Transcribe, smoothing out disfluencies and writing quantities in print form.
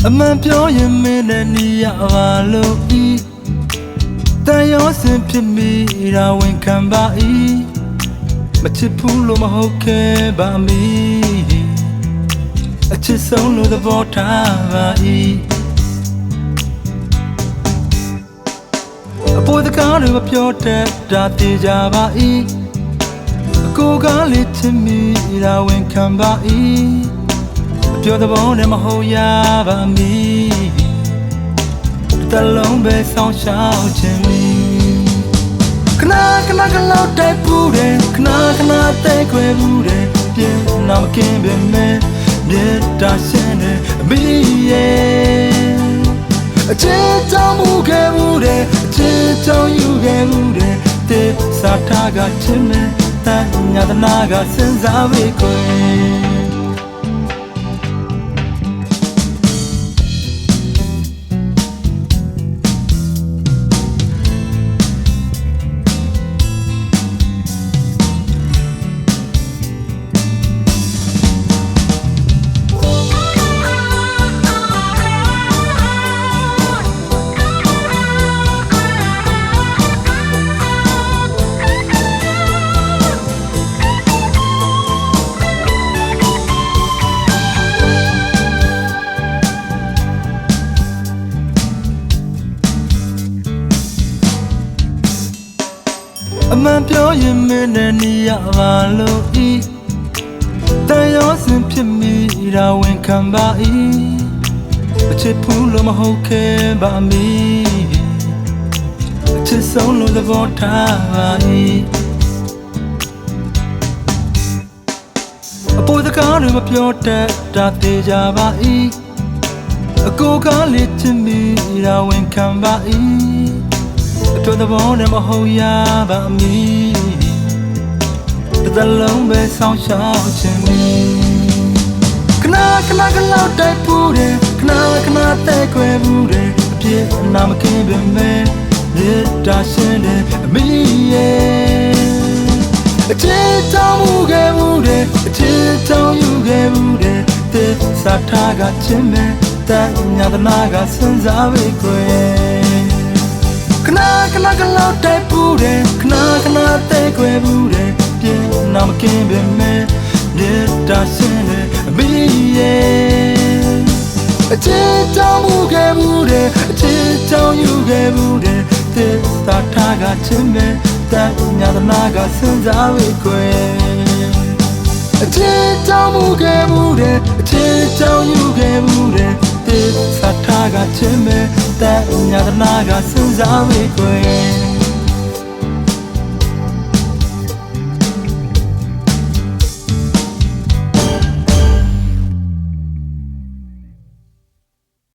အမှန်ပြောရင်မင်းနဲ့နေရပါလို့ဤတန်ရောစင်ဖြစ်မိတာဝန်ခံပါ၏မချစ်ဘူးလို့မဟုတ်ခဲ့ပါမီအချစ်ဆုံးလို့သဘောထားပါ၏အပေါ်တကားတွေမပြောတတ်တာသိကြပါ၏အကိုကားလေးချစ်မိတာဝန်ခံပါ၏ပြောတဲ့ဘောနဲ့မဟုတ်ရပါမီတလုံးပဲဆောင်ရှောက်ခြင်းမီခဏခဏကလောက်တိုက်ပူတယ်ခဏခဏတိုက်ခွဲဘူးတယ်ပြင်းနာမကင်းပဲမဲ့မြေတာရှင်းတယ်အမီရဲ့အချစ်တောင်းမှုခဲ့ဘူးတယ်အချစ်တောင်းယူခဲ့ဘူးတယ်တေစာထားကချစ်မယ်တန်ညာတနာကစဉ်းစားပြီးခွေအမှန်ပြောရင်မင်းနဲ့နေရပါလို့ဤတန်ရောစင်ဖြစ်မိတာဝန်ခံပါ၏အချစ်ဘူးလို့မဟုတ်ခဲ့ပါမီအချစ်ဆုံးလို့သဘောထားပါ၏အပေါ်တကားတွေမပြောတတ်တာသိကြပါ၏အကိုကားလေးချစ်မိတာဝန်ခံပါ၏တို့တဲ့ဘောနဲ့မဟုတ်ရပါမီတလုံးပဲဆောင်ရှောက်ခြင်းမီခဏခဏကလောက်တိုက်ပူတယ်ခဏခဏတိုက်ခွဲဘူးတယ်အပြစ်နာမကင်းပဲမဲ့မြေတာရှင်းတယ်အမီရဲ့အချစ်တောင်းမှုခဲ့ဘူးတယ်အချစ်တောင်းယူခဲ့ဘူးတယ်တေစာထားကချစ်မယ်တန်ညာတနာကစဉ်းစားပြီးခွေခဏခဏကလောက်တိုက်ပူတယ်ခဏခဏတိုက်ခွဲဘူးတယ်ပြင်းနာမကင်းပဲမဲ့မြေတာရှင်းတယ်အမီရဲ့အချစ်တောင်းမှုခဲ့ဘူးတယ်အချစ်တောင်းယူခဲ့ဘူးတယ်သစ္စာထားကချစ်မယ်တန်ညာတနာကစဉ်းစားပြီးခွေအချစ်တောင်းမှုခဲ့ဘူးတယ်အချစ်တောင်းယူခဲ့ဘူးတယ်သစ္စာထားကချစ်မယ်တန်ညာတနာကစဉ်းစားပြီးခွေ